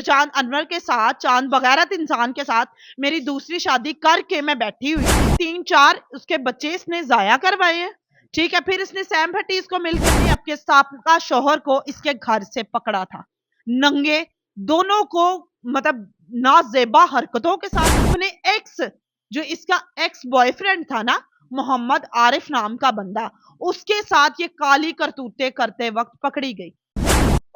चांद अनवर के साथ, चांद बगैरत इंसान के साथ मेरी दूसरी शादी करके मैं बैठी हुई थी। 3-4 उसके बच्चे इसने जाया करवाए हैं। ठीक है, फिर इसने सैम भट्टी इसको मिलकर अपने साबका शोहर को इसके घर से पकड़ा था, नंगे, दोनों को मतलब नाजेबा हरकतों के साथ। अपने एक्स, जो इसका एक्स बॉयफ्रेंड था ना, मोहम्मद आरिफ नाम का बंदा, उसके साथ ये काली करतूतें करते वक्त पकड़ी गई।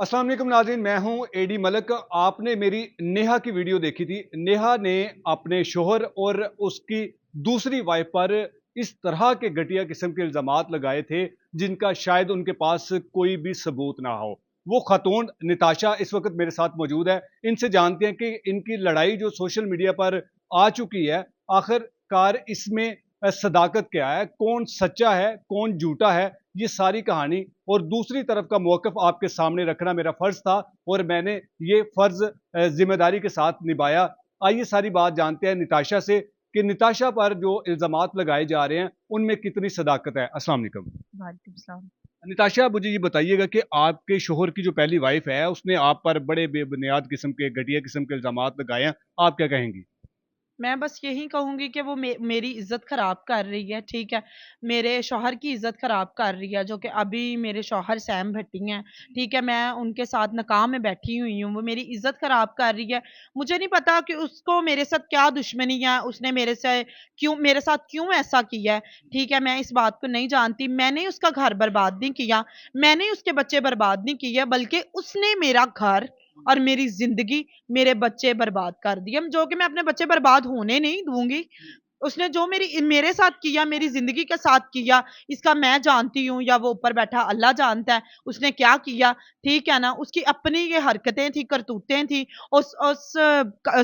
अस्सलाम वालेकुम नाज़रीन, मैं हूं एडी मलक। आपने मेरी नेहा की वीडियो देखी थी। नेहा ने अपने शोहर और उसकी दूसरी वाइफ पर इस तरह के घटिया किस्म के इल्जामात लगाए थे जिनका शायद उनके पास कोई भी सबूत ना हो। वो खातून निताशा इस वक्त मेरे साथ मौजूद है। इनसे जानते हैं कि इनकी लड़ाई जो सोशल मीडिया पर आ चुकी है, आखिरकार इसमें सदाकत क्या है, कौन सच्चा है, कौन झूठा है, ये सारी कहानी और दूसरी तरफ का मौक़िफ़ आपके सामने रखना मेरा फ़र्ज़ था और मैंने ये फ़र्ज़ ज़िम्मेदारी के साथ निभाया। आइए सारी बात जानते हैं निताशा से कि निताशा पर जो इल्ज़ामात लगाए जा रहे हैं उनमें कितनी सदाकत है। अस्सलाम वालेकुम। वालेकुम सलाम। निताशा, मुझे ये बताइएगा कि आपके शोहर की जो पहली वाइफ़ है उसने आप पर बड़े बेबुनियाद किस्म के, घटिया किस्म के इल्ज़ामात लगाए हैं, आप क्या कहेंगी? मैं बस यही कहूँगी कि वो मेरी इज़्ज़त ख़राब कर रही है, ठीक है? मेरे शौहर की इज़्ज़त ख़राब कर रही है, जो कि अभी मेरे शौहर सैम भट्टी हैं, ठीक है? मैं उनके साथ निकाह में बैठी हुई हूँ, वो मेरी इज़्ज़त ख़राब कर रही है। मुझे नहीं पता कि उसको मेरे साथ क्या दुश्मनी है, उसने मेरे साथ क्यों ऐसा किया है, ठीक है? मैं इस बात को नहीं जानती। मैंने उसका घर बर्बाद नहीं किया, मैंने उसके बच्चे बर्बाद नहीं किए, बल्कि उसने मेरा घर और मेरी ज़िंदगी, मेरे बच्चे बर्बाद कर दिए, जो कि मैं अपने बच्चे बर्बाद होने नहीं दूँगी। उसने जो मेरे साथ किया, मेरी ज़िंदगी के साथ किया, इसका मैं जानती हूँ या वो ऊपर बैठा अल्लाह जानता है, उसने क्या किया, ठीक है ना? उसकी अपनी ये हरकतें थी, करतूतें थी। उस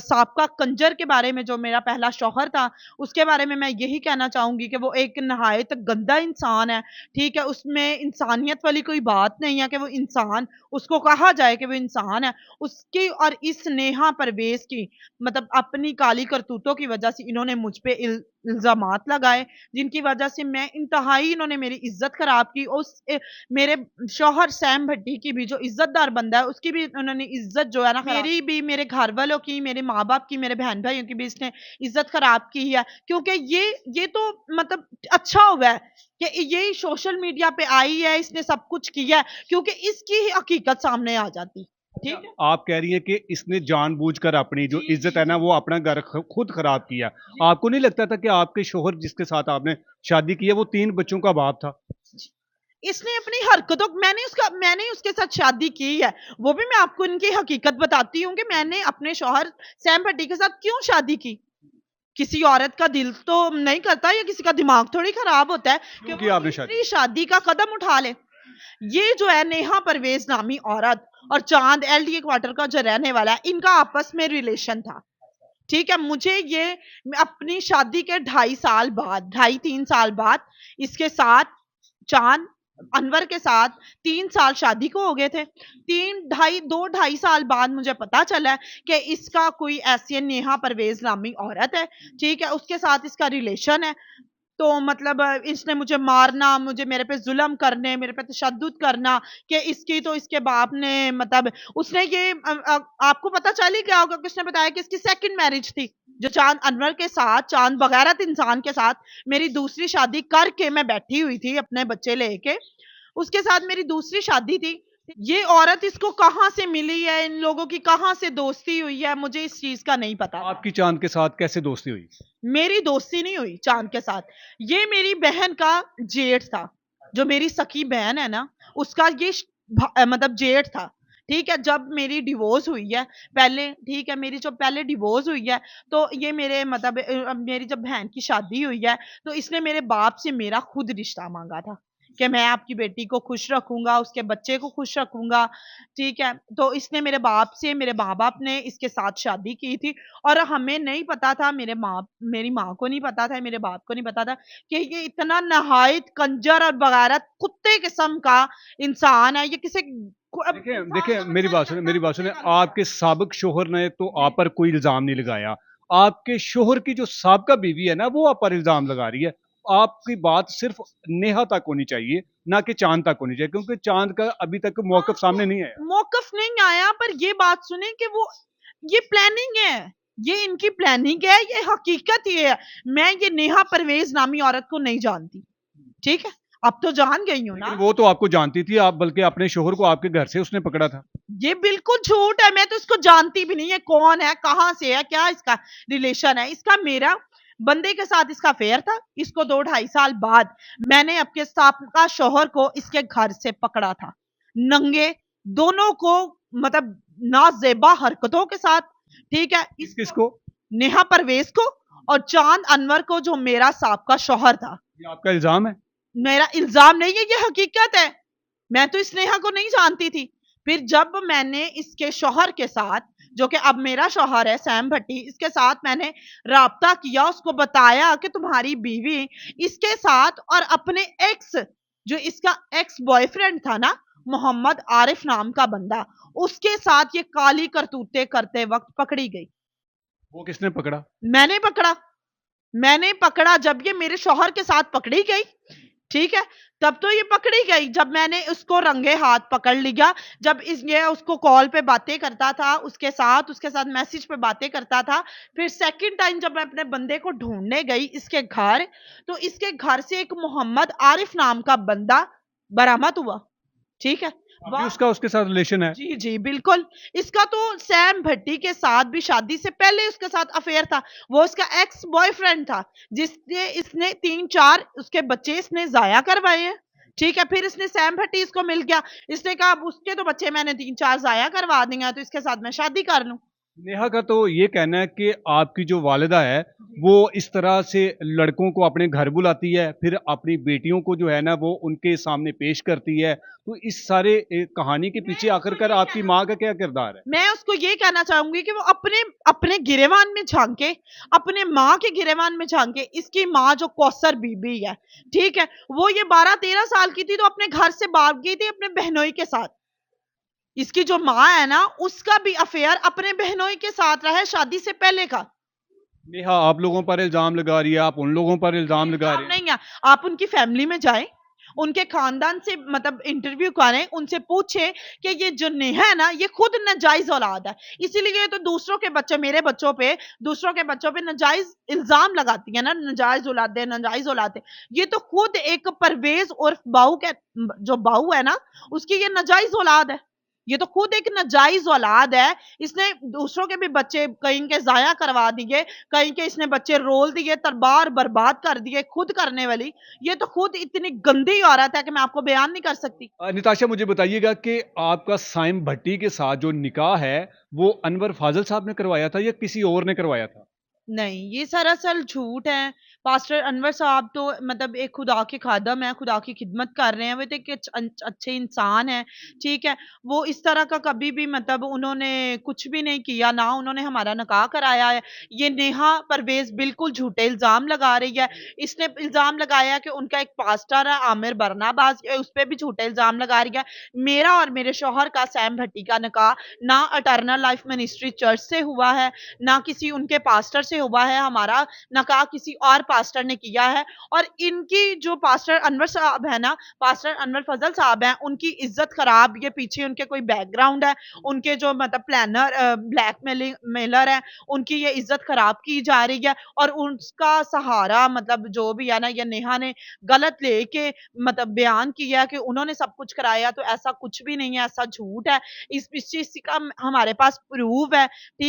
साबका कंजर के बारे में, जो मेरा पहला शौहर था, उसके बारे में मैं यही कहना चाहूँगी कि वो एक नहायत गंदा इंसान है, ठीक है? उसमें इंसानियत वाली कोई बात नहीं है कि वो इंसान, उसको कहा जाए कि वो इंसान है। उसकी और इस नेहा परवेज़ की मतलब अपनी काली करतूतों की वजह से इन्होंने मुझ पे इल्ज़ामात लगाए, जिनकी वजह से मैं इंतहाई, इन्होंने मेरी इज़्ज़त ख़राब की। मेरे शौहर सैम भट्टी की भी, जो इज़्ज़तदार बंदा है, उसकी भी उन्होंने इज़्ज़त जो है ना मेरी भी, मेरे घर वालों की, मेरे माँ-बाप की, मेरे बहन-भाइयों की भी इसने इज़्ज़त ख़राब की है। क्योंकि ये तो मतलब अच्छा हुआ है कि ये सोशल मीडिया पे आई है, इसने सब कुछ किया है, क्योंकि इसकी ही हकीकत सामने आ जाती। ठीक है? आप कह रही हैं कि इसने जानबूझकर अपनी जो जी, इज्जत जी, है ना जी। वो अपना घर खुद खराब किया। जी। आपको नहीं लगता था कि आपके शोहर जिसके साथ आपने शादी की है वो 3 बच्चों का बाप था? इसने अपनी हरकतों मैंने उसके साथ शादी की है। वो भी मैं आपको इनकी हकीकत बताती हूँ कि मैंने अपने शौहर सैम भट्टी के साथ क्यों शादी की। किसी औरत का दिल तो नहीं करता, या किसी का दिमाग थोड़ी खराब होता है कि क्यों वो किया आपने शादी? तीसरी शादी का कदम उठा ले। ये जो है नेहा परवेज नामी औरत और चांद एलडीए क्वार्टर का जो रहने वाला है, इनका आपस में रिलेशन था। ठीक है, मुझे ये अपनी शादी के 2.5 साल बाद, 2.5-3 साल बाद इसके साथ, चांद अनवर के साथ 3 साल शादी को हो गए थे। 2 ढाई साल बाद मुझे पता चला कि इसका कोई ऐसी नेहा परवेज नामी औरत है, ठीक है, उसके साथ इसका रिलेशन है। तो मतलब इसने मुझे मारना, मुझे मेरे पे जुल्म करने, मेरे पे तशद्दुद करना, कि इसकी तो इसके बाप ने मतलब उसने ये आपको पता चल ही गया होगा कि उसने बताया कि इसकी सेकंड मैरिज थी, जो चांद अनवर के साथ, चांद बगैरत इंसान के साथ मेरी दूसरी शादी करके मैं बैठी हुई थी अपने बच्चे लेके, उसके साथ मेरी दूसरी शादी थी। ये औरत इसको कहाँ से मिली है, इन लोगों की कहाँ से दोस्ती हुई है, मुझे इस चीज का नहीं पता था। आपकी चाँद के साथ कैसे दोस्ती हुई? मेरी दोस्ती नहीं हुई चांद के साथ, ये मेरी बहन का जेठ था, जो मेरी सखी बहन है ना, उसका ये मतलब जेठ था। ठीक है, जब मेरी डिवोर्स हुई है पहले, ठीक है, मेरी जब पहले डिवोर्स हुई है, तो ये मेरे मतलब मेरी जब बहन की शादी हुई है, तो इसने मेरे बाप से मेरा खुद रिश्ता मांगा था कि मैं आपकी बेटी को खुश रखूंगा, उसके बच्चे को खुश रखूंगा। ठीक है, तो इसने मेरे बाप से, मेरे माँ बाप ने इसके साथ शादी की थी, और हमें नहीं पता था, मेरी माँ को नहीं पता था, मेरे बाप को नहीं पता था कि ये इतना नहायत कंजर और बगारत कुत्ते किस्म का इंसान है। ये किसी देखिए देखिए, मेरी बात सुने, आपके साबिक शोहर ने तो आप पर कोई इल्ज़ाम नहीं लगाया। आपके शोहर की जो साबका बीवी है ना वो आप पर इल्ज़ाम लगा रही है। आपकी बात सिर्फ़ नेहा तक होनी चाहिए, ना कि चाँद तक होनी चाहिए, क्योंकि चाँद का अभी तक मौक़िफ़ सामने नहीं आया। मौकफ नहीं आया, पर ये बात सुने कि वो یہ پلاننگ ہے, یہ ان کی پلاننگ ہے, یہ حقیقت یہ ہے. میں یہ نیہا پرویز نامی عورت کو نہیں جانتی, ٹھیک ہے, اب تو جان گئی ہوں نا. لیکن وہ تو آپ کو جانتی تھی, آپ بلکہ اپنے شوہر کو آپ کے گھر سے اس نے پکڑا تھا. یہ بالکل جھوٹ ہے, میں تو اس کو جانتی بھی نہیں ہے, کون ہے, کہاں سے ہے, کیا اس کا ریلیشن ہے. اس کا میرا بندے کے ساتھ اس کا افیئر تھا. اس کو 2-2.5 سال بعد میں نے اپنے سابقہ شوہر کو اس کے گھر سے پکڑا تھا, ننگے, دونوں کو, مطلب نازیبا حرکتوں کے ساتھ, ٹھیک ہے. کس کس کو؟ نیہا پرویز کو اور چاند انور کو, جو میرا سابقہ شوہر تھا. یہ آپ کا الزام ہے؟ میرا الزام نہیں ہے, یہ حقیقت ہے. میں تو اس نیہا کو نہیں جانتی تھی. پھر جب میں نے اس کے شوہر کے ساتھ, جو کہ اب میرا شوہر ہے سیم بھٹی, اس کے ساتھ میں نے رابطہ کیا, اس کو بتایا کہ تمہاری بیوی اس کے ساتھ اور اپنے ایکس, جو اس کا ایکس بوائے فرینڈ تھا نا, محمد عارف نام کا بندہ, اس کے ساتھ یہ کالی کرتوتے کرتے وقت پکڑی گئی. وہ کس نے پکڑا؟ میں نے پکڑا, میں نے پکڑا. جب یہ میرے شوہر کے ساتھ پکڑی گئی, ٹھیک ہے, تب تو یہ پکڑی گئی. جب میں نے اس کو رنگے ہاتھ پکڑ لیا, جب یہ اس کو کال پہ باتیں کرتا تھا, اس کے ساتھ میسج پہ باتیں کرتا تھا. پھر سیکنڈ ٹائم جب میں اپنے بندے کو ڈھونڈنے گئی اس کے گھر, تو اس کے گھر سے ایک محمد عارف نام کا بندہ برآمد ہوا, ٹھیک ہے. ابھی اس کے ساتھ ریلیشن ہے؟ جی جی بالکل. اس کا تو سیم بھٹی کے ساتھ بھی شادی سے پہلے اس کے ساتھ افیئر تھا. وہ اس کا ایکس بوائے فرینڈ تھا, جس نے اس نے 3-4 اس کے بچے اس نے ضائع کروائے ہیں, ٹھیک ہے. پھر اس نے سیم بھٹی اس کو مل گیا, اس نے کہا اب اس کے تو بچے میں نے 3-4 ضائع کروا دیں گے, تو اس کے ساتھ میں شادی کر لوں. نیہا کا تو یہ کہنا ہے کہ آپ کی جو والدہ ہے وہ اس طرح سے لڑکوں کو اپنے گھر بلاتی ہے, پھر اپنی بیٹیوں کو جو ہے نا وہ ان کے سامنے پیش کرتی ہے. تو اس سارے کہانی کے پیچھے آخر کر آپ کی ماں کا کیا کردار ہے؟ میں اس کو یہ کہنا چاہوں گی کہ وہ اپنے گریوان میں جھانکے, اپنے ماں کے گریوان میں جھانکے. اس کی ماں جو کوثر بی بی ہے, ٹھیک ہے, وہ یہ 12-13 سال کی تھی تو اپنے گھر سے بھاگ گئی تھی اپنے بہنوئی کے ساتھ. اس کی جو ماں ہے نا, اس کا بھی افیئر اپنے بہنوئی کے ساتھ رہا ہے شادی سے پہلے کا. نیہا آپ لوگوں پر الزام لگا رہی ہے, آپ ان لوگوں پر الزام لگا رہے ہیں. نہیں ہے, آپ ان کی فیملی میں جائیں, ان کے خاندان سے مطلب انٹرویو کریں, ان سے پوچھیں کہ یہ جو نیہا ہے نا یہ خود ناجائز اولاد ہے, اسی لیے تو دوسروں کے بچے, میرے بچوں پہ, دوسروں کے بچوں پہ ناجائز الزام لگاتی ہے نا, ناجائز اولادیں, ناجائز اولادیں. یہ تو خود ایک پرویز عرف باؤ کے, جو باؤ ہے نا, اس کی یہ ناجائز اولاد ہے. یہ تو خود ایک ناجائز اولاد ہے. اس نے دوسروں کے بھی بچے کہیں کے ضائع کروا دیے, کہیں کے اس نے بچے رول دیے, تربار برباد کر دیے, خود کرنے والی. یہ تو خود اتنی گندی عورت ہے کہ میں آپ کو بیان نہیں کر سکتی. نتاشا مجھے بتائیے گا کہ آپ کا سائم بھٹی کے ساتھ جو نکاح ہے وہ انور فاضل صاحب نے کروایا تھا یا کسی اور نے کروایا تھا؟ نہیں, یہ سراسر جھوٹ ہے. پاسٹر انور صاحب تو مطلب ایک خدا کے خادم ہیں, خدا کی خدمت کر رہے ہیں, وہ ایک اچھے انسان ہیں, ٹھیک ہے. وہ اس طرح کا کبھی بھی مطلب انہوں نے کچھ بھی نہیں کیا, نہ انہوں نے ہمارا نکاح کرایا ہے. یہ نیہا پرویز بالکل جھوٹے الزام لگا رہی ہے. اس نے الزام لگایا کہ ان کا ایک پاسٹر ہے عامر برناباز, اس پہ بھی جھوٹے الزام لگا رہی ہے. میرا اور میرے شوہر کا سیم بھٹی کا نکاح نہ اٹرنل لائف منسٹری چرچ سے ہوا ہے, نہ کسی ان کے پاسٹر سے ہوا ہے. ہمارا نکاح کسی اور پاسٹر نے کیا ہے. اور ان کی جو پاسٹر انور صاحب ہے نا, پاسٹر انور فضل صاحب ہیں, ان کی عزت خراب, یہ پیچھے ان کے کوئی بیک گراؤنڈ ہے, ان کے جو مطلب پلانر بلیک میلر ہے, ان کی یہ عزت خراب کی جا رہی ہے. اور ان کا سہارا مطلب جو بھی ہے نا, یہ نیہا نے غلط لے کے مطلب بیان کیا کہ انہوں نے سب کچھ کرایا, تو ایسا کچھ بھی نہیں ہے, ایسا جھوٹ ہے. اس چیز کا ہمارے پاس پروف ہے, ٹھیک.